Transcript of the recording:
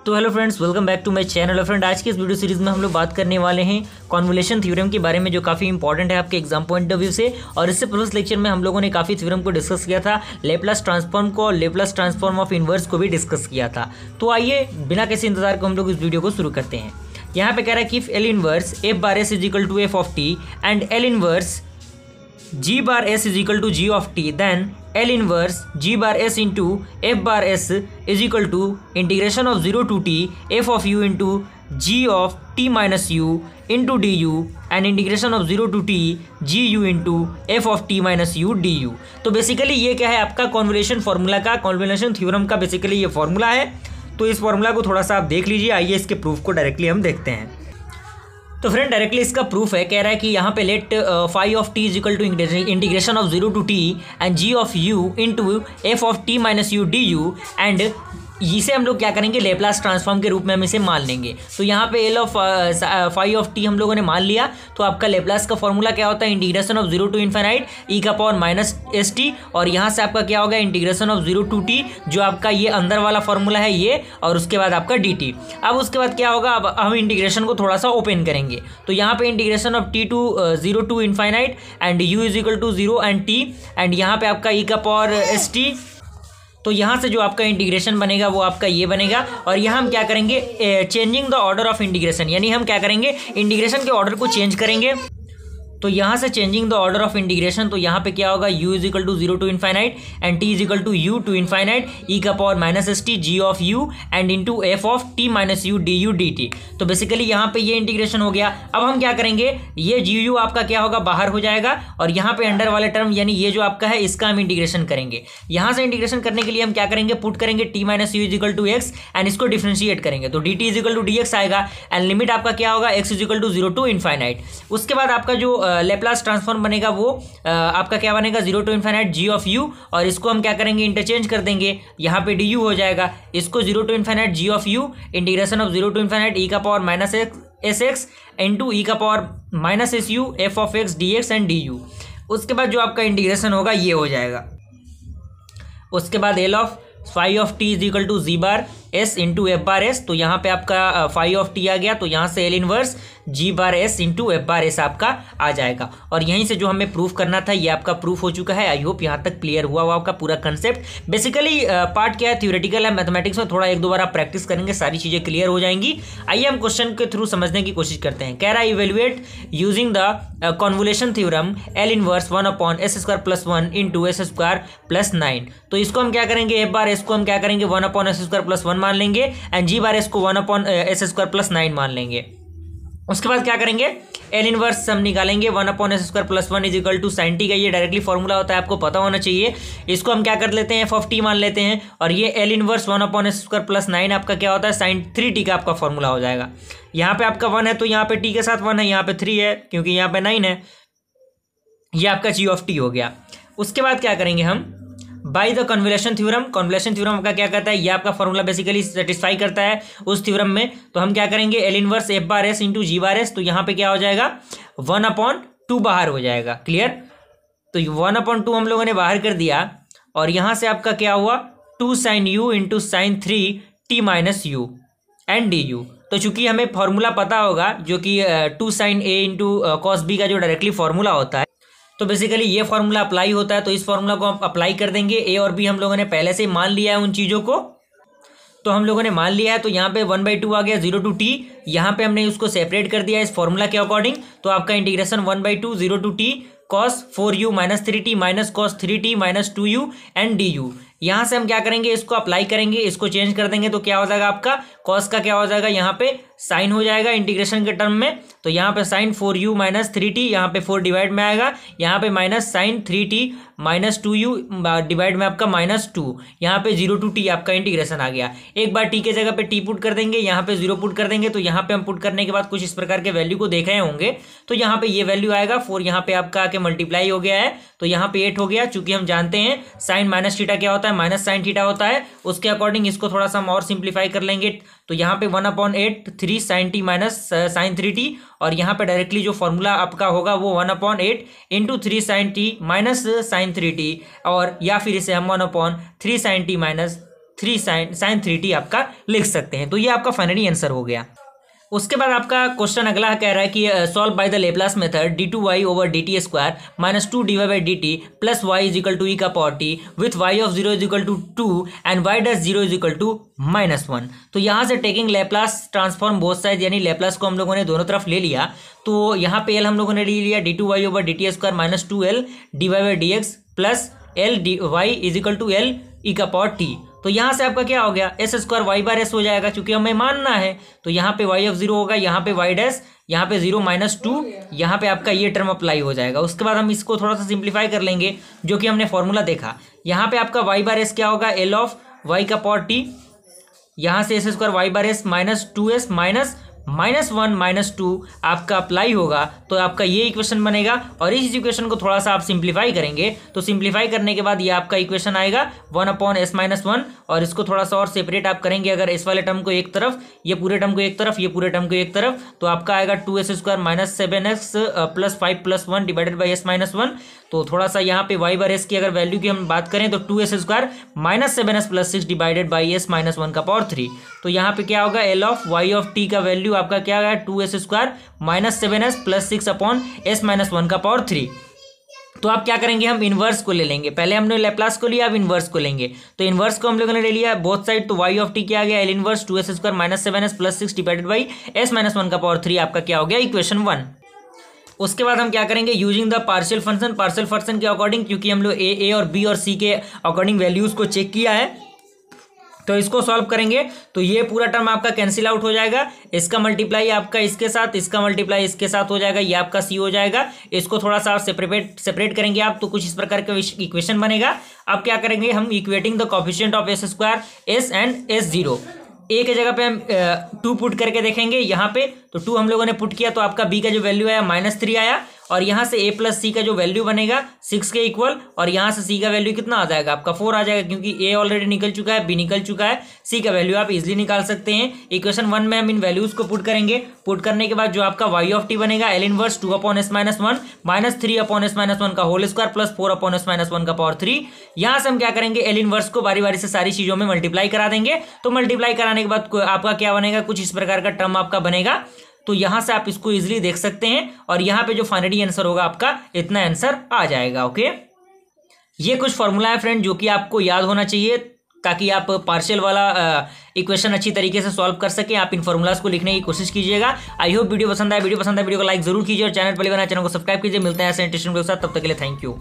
तो hello friends, welcome back to my channel. Friend, आज की इस वीडियो सीरीज में हम लोग बात करने वाले हैं कॉन्वोल्यूशन थ्योरम के बारे में, जो काफ़ी इंपॉर्टेंट है आपके एग्जाम पॉइंट ऑफ व्यू से। और इससे प्रीवियस लेक्चर में हम लोगों ने काफ़ी थ्योरम को डिस्कस किया था, लेप्लास ट्रांसफॉर्म को और लेप्लास ट्रांसफॉर्म ऑफ इनवर्स को भी डिस्कस किया था। तो आइए बिना किसी इंतजार को हम लोग इस वीडियो को शुरू करते हैं। यहाँ पे कह रहा है कि L inverse F bar S is equal to F of T and L inverse g bar s is equal to g of t, then L inverse g bar s into f bar s is equal to integration of 0 to t f of u into g of t minus u into du and integration of 0 to t g u into f of t minus u du। तो basically ये क्या है, आपका convolution formula का, convolution theorem का basically ये formula है। तो इस फार्मूला को थोड़ा सा आप देख लीजिए। आइए इसके प्रूफ को डायरेक्टली हम देखते हैं। तो फ्रेंड, डायरेक्टली इसका प्रूफ है, कह रहा है कि यहाँ पे let phi of T is equal to integration of 0 to T and G of U into F of T minus U D U, and इसे हम लोग क्या करेंगे, लेप्लास ट्रांसफॉर्म के रूप में हम इसे मान लेंगे। तो यहाँ पे L of phi of T हम लोगों ने मान लिया। तो आपका लेप्लास का फॉर्मूला क्या होता है, integration of 0 to infinite e का पावर माइनस एस टी, और यहाँ से आपका क्या होगा, इंटीग्रेशन ऑफ 0 टू टी, जो आपका ये अंदर वाला फॉर्मूला है ये, और उसके बाद आपका डी टी। अब उसके बाद क्या होगा, अब हम इंटीग्रेशन को थोड़ा सा ओपन करेंगे। तो यहाँ पे integration of T to 0 to infinite and U is equal to 0 and T, and यहाँ पे आपका ई का पावर एस टी। तो यहाँ से जो आपका इंटीग्रेशन बनेगा वो आपका ये बनेगा। और यहाँ हम क्या करेंगे, changing the order of integration, यानी हम क्या करेंगे, इंटीग्रेशन के ऑर्डर को चेंज करेंगे। तो यहाँ से changing the order of integration, तो यहाँ पे क्या होगा, u is equal to 0 to infinite and t is equal to u to infinite e का power minus s t g of u and into F of t minus U D u d t. तो basically यहाँ पे ये integration हो गया। अब हम क्या करेंगे, ये जी यू आपका क्या होगा, बाहर हो जाएगा, और यहाँ पे अंडर वाले टर्म यानी ये जो आपका है इसका हम इंटीग्रेशन करेंगे। यहाँ से इंटीग्रेशन करने के लिए हम क्या करेंगे, पुट करेंगे t minus U is equal to X and इसको डिफ्रेंशिएट करेंगे। तो D T is equal to D X आएगा एंड लिमिट आपका क्या होगा, x is equal to 0 to infinite. उसके बाद आपका जो लेप्लास ट्रांसफॉर्म बनेगा वो आपका क्या बनेगा, 0 to infinite ji of U, और इसको हम क्या करेंगे, इंटरचेंज कर देंगे। यहाँ पे डी यू हो जाएगा, इसको 0 to infinite ji of u integration of 0 to infinite e का power minus s x into e का power minus s u f of x d x and D u. उसके बाद जो आपका इंटीग्रेशन होगा ये हो जाएगा। उसके बाद L of phi of T is equal to G bar S into F bar S. तो यहाँ पे आपका फाई ऑफ टी आ गया, तो यहाँ से L inverse g bar S into F bar s आपका आ जाएगा। और यहीं से जो हमें प्रूफ करना था ये आपका प्रूफ हो चुका है। आई होप यहाँ तक क्लियर हुआ आपका पूरा कंसेप्ट। बेसिकली पार्ट क्या है, थ्योरेटिकल है, मैथमेटिक्स में थोड़ा एक दो बार आप प्रैक्टिस करेंगे, सारी चीज़ें क्लियर हो जाएंगी। आइए हम क्वेश्चन के थ्रू समझने की कोशिश करते हैं। कह रहा है evaluate using the convolution theorem L inverse 1 upon S square plus 1 into S square plus 9। तो इसको हम क्या करेंगे, एफ बार एस को हम क्या करेंगे 1 अपॉन एस स्क्वायर प्लस 1 मान लेंगे एंड जी बार एस को 1 अपॉन एस स्क्वायर प्लस 9 मान लेंगे। उसके बाद क्या करेंगे, एल इनवर्स हम निकालेंगे 1 upon S square plus 1 is equal to sine T का ये डायरेक्टली फॉर्मूला होता है, आपको पता होना चाहिए। इसको हम क्या कर लेते हैं, एफ ऑफ टी मान लेते हैं, और ये L inverse 1 upon S square plus 9 आपका क्या होता है, साइन 3 टी का आपका फॉर्मूला हो जाएगा। यहाँ पे आपका 1 है तो यहाँ पे टी के साथ 1 है, यहाँ पे 3 है क्योंकि यहाँ पे 9 है। ये आपका जी ऑफ टी हो गया। उसके बाद क्या करेंगे हम, by the convolution theorem. Convolution theorem आपका क्या करता है, ये आपका फॉर्मूला बेसिकली सेटिस्फाई करता है उस थ्योरम में। तो हम क्या करेंगे, L inverse F bar S into g bar S. तो यहाँ पे क्या हो जाएगा, 1 अपॉन 2 बाहर हो जाएगा। क्लियर। तो 1 अपॉन 2 हम लोगों ने बाहर कर दिया, और यहाँ से आपका क्या हुआ, 2 sine U into sine 3 T minus U and D U. तो चूंकि हमें फॉर्मूला पता होगा जो कि 2 sine A into cos B का जो डायरेक्टली फॉर्मूला होता है, तो बेसिकली ये फार्मूला अप्लाई होता है। तो इस फार्मूला को हम अप्लाई कर देंगे। ए और बी हम लोगों ने पहले से ही मान लिया है उन चीज़ों को, तो हम लोगों ने मान लिया है। तो यहाँ पे 1/2 आ गया 0 टू टी, यहाँ पे हमने उसको सेपरेट कर दिया इस फार्मूला के अकॉर्डिंग। तो आपका integration 1/2 0 to T cos 4u minus 3t minus cos 3t minus 2u and D U. यहाँ से हम क्या करेंगे, इसको अप्लाई करेंगे, इसको चेंज कर देंगे। तो क्या हो जाएगा, आपका कॉस का क्या हो जाएगा, यहाँ पे साइन हो जाएगा इंटीग्रेशन के टर्म में। तो यहाँ पे साइन 4u माइनस 3t, यहाँ पे 4 डिवाइड में आएगा, यहाँ पे minus sine 3t minus 2u divide में आपका माइनस 2, यहाँ पे 0 टू टी आपका इंटीग्रेशन आ गया। एक बार टी के जगह पे टी पुट कर देंगे, यहाँ पे 0 पुट कर देंगे। तो यहाँ पे हम पुट करने के बाद कुछ इस प्रकार के वैल्यू को देख रहे होंगे। तो यहाँ पे ये वैल्यू आएगा 4, यहाँ पे आपका आके मल्टीप्लाई हो गया है, तो यहाँ पे 8 हो गया। चूंकि हम जानते हैं साइन माइनस थीटा क्या होता है, माइनस साइन थीटा होता है, उसके अकॉर्डिंग इसको थोड़ा सा हम और सिंप्लीफाई कर लेंगे। तो यहाँ पे 1 upon 8 3 sine T minus sine 3t, और यहाँ पे डायरेक्टली जो फॉर्मूला आपका होगा वो 1 upon 8 into 3 sine T minus sine 3t, और या फिर इसे हम 1 upon 3 sine T minus sin 3t आपका लिख सकते हैं। तो ये आपका फाइनली आंसर हो गया। उसके बाद आपका क्वेश्चन अगला कह रहा है कि solve by the Laplace method d2y over dt square minus 2dy by dt plus y is equal to e का power t with y of 0 is equal to 2 and y dash 0 is equal to -1। तो यहाँ से taking Laplace transform both side, यानी Laplace को हम लोगों ने दोनों तरफ ले लिया। तो यहाँ पे l हम लोगों ने ले लिया d2y over dt square minus 2l dy by dx plus l dy is equal to l e का पावर t। तो यहाँ से आपका क्या हो गया, S square Y bar S हो जाएगा, क्योंकि हमें मानना है। तो यहाँ पे वाई ऑफ 0 होगा, यहाँ पे वाई डैश, यहाँ पे 0 माइनस 2, यहाँ पे आपका ये टर्म अप्लाई हो जाएगा। उसके बाद हम इसको थोड़ा सा सिंप्लीफाई कर लेंगे, जो कि हमने फॉर्मूला देखा। यहाँ पे आपका वाई बार एस क्या होगा, एल ऑफ वाई का पावर टी, यहाँ से S square Y bar S minus 2s minus -1 -2 आपका अप्लाई होगा। तो आपका ये इक्वेशन बनेगा, और इस इक्वेशन को थोड़ा सा आप सिंप्लीफाई करेंगे। तो सिंप्लीफाई करने के बाद ये आपका इक्वेशन आएगा 1/s-1, और इसको थोड़ा सा और सेपरेट आप करेंगे। अगर इस वाले टर्म को एक तरफ, ये पूरे टर्म को एक तरफ, ये पूरे टर्म को एक तरफ, तो आपका आएगा 2s square minus 7s plus 5 plus 1 divided by s-1। तो थोड़ा सा यहाँ पे y बार एस की अगर वैल्यू की हम बात करें तो 2s square minus 7s plus 6 divided by s-1 का पावर 3। तो यहाँ पे क्या होगा, L of y of t का वैल्यू आपका क्या है, 2s square minus 7s plus 6 upon s-1 का पावर 3। तो आप क्या करेंगे, हम इनवर्स को ले लेंगे। पहले हमने लेप्लास को लिया, अब इनवर्स को लेंगे। तो इनवर्स को हम लोगों ने ले लिया बोथ साइड। तो y ऑफ t क्या आ गया, L inverse 2s square minus 7s plus 6 divided by s-1 का पावर 3 आपका क्या हो गया, इक्वेशन 1। उसके बाद हम क्या करेंगे, यूजिंग द पार्शियल फंक्शन के अकॉर्डिंग, क्योंकि हम लोग ए और बी और सी के अकॉर्डिंग वैल्यूज को चेक किया है। तो इसको सॉल्व करेंगे तो ये पूरा टर्म आपका कैंसिल आउट हो जाएगा। इसका मल्टीप्लाई आपका इसके साथ, इसका मल्टीप्लाई इसके साथ हो जाएगा, ये आपका सी हो जाएगा। इसको थोड़ा सा सेपरेट करेंगे आप, तो कुछ इस प्रकार का इक्वेशन बनेगा। अब क्या करेंगे, हम equating the coefficient of S square S and s0, ए के जगह पे हम 2 पुट करके देखेंगे। यहाँ पे तो 2 हम लोगों ने पुट किया, तो आपका बी का जो वैल्यू आया -3 आया, और यहाँ से a प्लस सी का जो वैल्यू बनेगा 6 के इक्वल, और यहाँ से c का वैल्यू कितना आ जाएगा, आपका 4 आ जाएगा, क्योंकि a ऑलरेडी निकल चुका है, b निकल चुका है, c का वैल्यू आप इजीली निकाल सकते हैं। इक्वेशन 1 में हम इन वैल्यूज को पुट करेंगे। पुट करने के बाद जो आपका y ऑफ t बनेगा, L inverse 2/s-1 minus 3/s-1 का होल स्क्वायर प्लस 4/s-1 का पावर 3। यहाँ से हम क्या करेंगे, एल इनवर्स को बारी बारी से सारी चीजों में मल्टीप्लाई करा देंगे। तो मल्टीप्लाई कराने के बाद आपका क्या बनेगा, कुछ इस प्रकार का टर्म आपका बनेगा। तो यहां से आप इसको इजीली देख सकते हैं, और यहां पे जो फाइनली आंसर होगा आपका इतना आंसर आ जाएगा। ओके, ये कुछ फॉर्मूला है फ्रेंड, जो कि आपको याद होना चाहिए, ताकि आप पार्शियल वाला इक्वेशन अच्छी तरीके से सॉल्व कर सकें। आप इन फॉर्मूलाज को लिखने की कोशिश कीजिएगा। आई होप वीडियो पसंद आए, वीडियो को लाइक जरूर कीजिए, और चैनल पहली बार चैनल को सब्सक्राइब कीजिए। मिलते हैं ऐसे इंटरेस्टिंग वीडियो के साथ, तब तक के लिए थैंक यू।